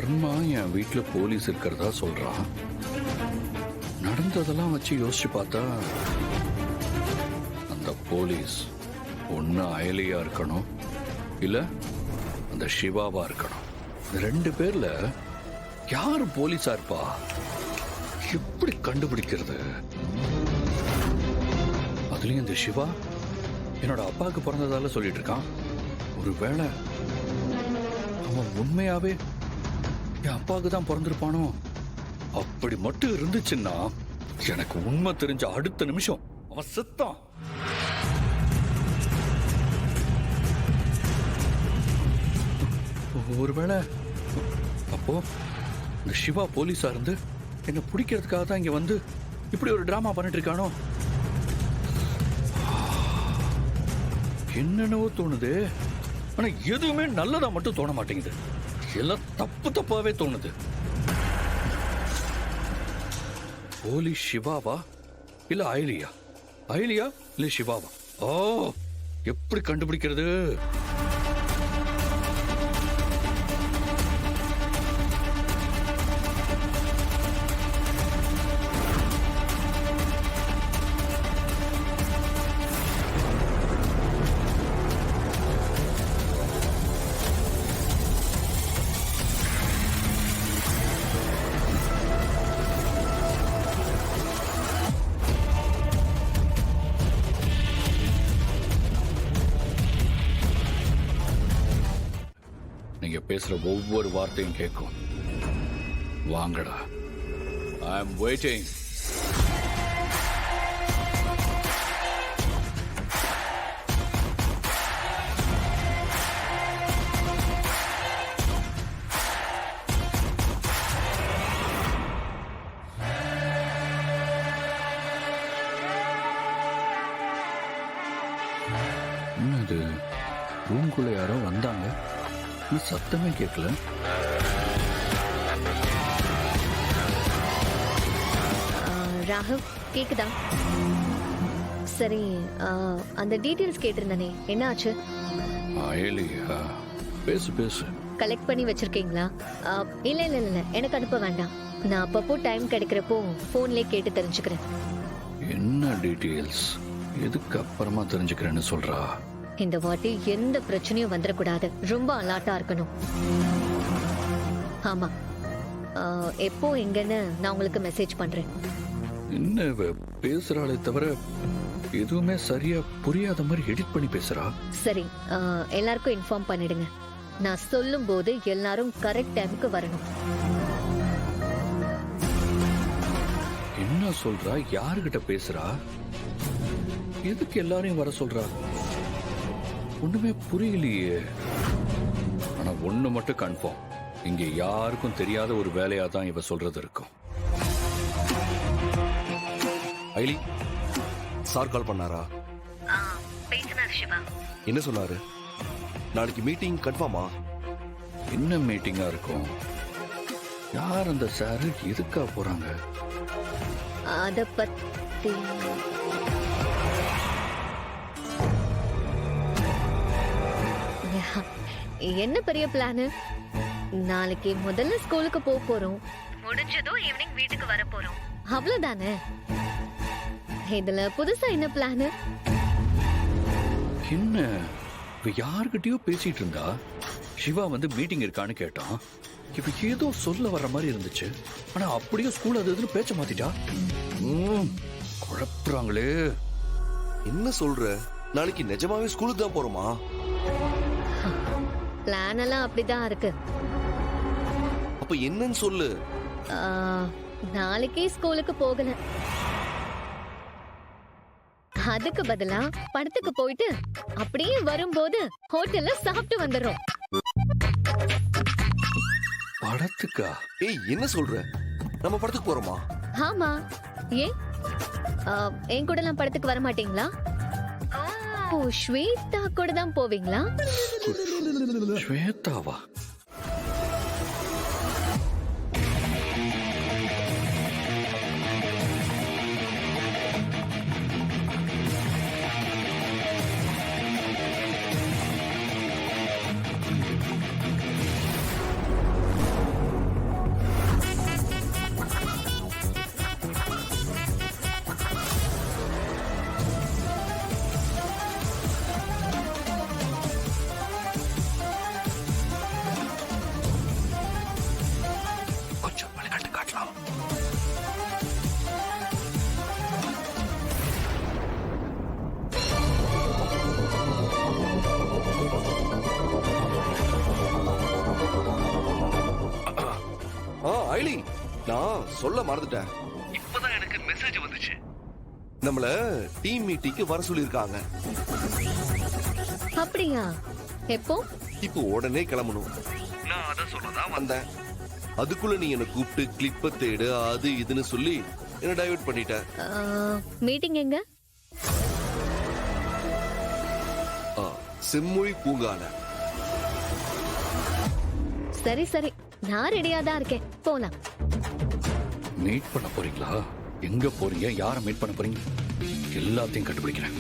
வர்மா என் வீட்டுல போலீஸ் இருக்கிறதா சொல்றான். நடந்ததெல்லாம் வச்சு யோசிச்சு பார்த்தா அந்த போலீஸ் ஒண்ணு அயலியா இருக்கணும், இல்ல அந்த சிவாவா இருக்கணும். இந்த ரெண்டு பேர்ல யாரு போலீஸா இருப்பா? எப்படி கண்டுபிடிக்கிறது? அதுலயும் இந்த சிவா என்னோட அப்பாவுக்கு பிறந்ததால சொல்லிட்டு இருக்கான். ஒருவேளை அவன் உண்மையாவே என் அப்பாவுக்கு தான் பிறந்திருப்பானோ? அப்படி மட்டும் இருந்துச்சுன்னா எனக்கு உண்மை தெரிஞ்ச அடுத்த நிமிஷம் அவன் செத்தான். ஒருவேளை அப்போ இந்த சிவா போலீஸா இருந்து என்ன பிடிக்கிறதுக்காக தான் இங்க வந்து இப்படி ஒரு டிராமா பண்ணிட்டு இருக்கானோ? என்னென்னவோ தோணுது, ஆனா எதுவுமே நல்லதா மட்டும் தோண மாட்டேங்குது. எல்லாம் தப்பு தப்பாவே தோணுது. போலீஸ் சிவாவா இல்ல அயலியா? அயலியா இல்ல சிவாவா? ஓ, எப்படி கண்டுபிடிக்கிறது? நீங்க பேசுற ஒவ்வொரு வார்த்தையும் கேட்கும். வாங்கடா, ஐ அம் வெயிட்டிங். என்னது, ரூம்குள்ள யாரோ வந்தாங்க, சத்தமே கேட்கல. ராகவ், கேக்குதா? சரி, அந்த டீடைல்ஸ் கேட்டிருந்தனே, என்ன ஆச்சு? அயலியா, பேசு பேசு. கலெக்ட் பண்ணி வச்சிருக்கீங்களா? இல்ல இல்ல இல்ல, எனக்கு அனுப்ப வேண்டாம். நான் அப்பப்போ டைம் கிடைக்கிறப்போ போன்லயே கேட்டு தெரிஞ்சுக்கிறேன். என்ன டீடைல்ஸ்? எதுக்கு அப்புறமா தெரிஞ்சுக்கிறேன்னு சொல்றா? இந்த வாட்டி எந்த பிரச்சனையும் வந்துடக்கூடாது. ரொம்ப அலர்ட்டா இருக்கணும். ஆமா, எப்போ எங்கன்னு நான் உங்களுக்கு மெசேஜ் பண்றேன். என்ன பேசுறாளே தவிர எதுவுமே சரியா புரியாத மாதிரி எடிட் பண்ணி பேசுறா. சரி, எல்லாருக்கும் இன்ஃபார்ம் பண்ணிடுங்க. நான் சொல்லும் போது எல்லாரும் கரெக்ட் டைமுக்கு வரணும். என்ன சொல்றா? யாருகிட்ட பேசுறா? எதுக்கு எல்லாரையும் வர சொல்றா? ஒண்ணுமே புரியலையே. ஆனா ஒண்ணு மட்டும் கன்ஃபார்ம், இங்க யாருக்கும் தெரியாத ஒரு வேலையா தான் இவ சொல்றது இருக்கும். ஐலி, சார் கால் பண்ணாரா? பேசினார் சிவா. என்ன சொன்னாரு? நாளைக்கு மீட்டிங் கன்ஃபார்மா? என்ன மீட்டிங்கா இருக்கும்? யார் அந்த சார்? எதுக்கா போறாங்க? அத பத்தி என்ன பெரிய பிளான்? நாளைக்கு முதல்ல ஸ்கூலுக்கு போறோம், முடிஞ்சதும் ஈவினிங் வீட்டுக்கு வர போறோம், அவ்வளவுதானே. இதுல புதுசா என்ன பிளான்? என்ன, இவ யாருகிட்டயோ பேசிட்டு இருந்தா. சிவா வந்து மீட்டிங் இருக்கான்னு கேட்டான். இவ ஏதோ சொல்ல வர்ற மாதிரி இருந்துச்சு, ஆனா அப்படியே ஸ்கூல் அது இதுன்னு பேச்ச மாத்திட்டா. குழப்புறாங்களே. என்ன சொல்ற? நாளைக்கு நிஜமாவே ஸ்கூலுக்கு தான் போறோமா? பிளான் எல்லாம் அப்படிதான் இருக்கு. அப்ப என்னன்னு சொல்லு. நாளைக்கே ஸ்கூலுக்கு போகல, அதுக்கு பதிலா படத்துக்கு போயிட்டு அப்படியே வரும்போது ஹோட்டல்ல சாப்பிட்டு வந்துடுறோம். படத்துக்கா? ஏய், என்ன சொல்ற? நம்ம படத்துக்கு போறோமா? ஆமா, ஏன் என் கூட எல்லாம் படத்துக்கு வர மாட்டீங்களா? ஓ, ஸ்வேதா கூட தான் போவீங்களா? ஸ்வேதாவா? ஐலி, நான் சொல்ல மறந்துட்டேன். இப்பதான் எனக்கு மெசேஜ் வந்துச்சு. நம்மள டீம் மீட்டிங்க்கு வர சொல்லிருக்காங்க. அப்படியா? எப்போ? இப்போ உடனே கிளம்பணும். நான் அத சொல்லதான் வந்தேன். அதுக்குள்ள நீ என்ன கூப்பிட்டு கிளிப்ப தேடு அது இதுன்னு சொல்லி என்ன டைவர்ட் பண்ணிட்ட. மீட்டிங் எங்க? செம்மொழி பூங்கால. சரி சரி, நான் ரெடியா தான் இருக்கேன், போலாம். மீட் பண்ண போறீங்களா? எங்க போறீங்க? யாரை மீட் பண்ண போறீங்க? எல்லாத்தையும் கண்டுபிடிக்கிறேன்.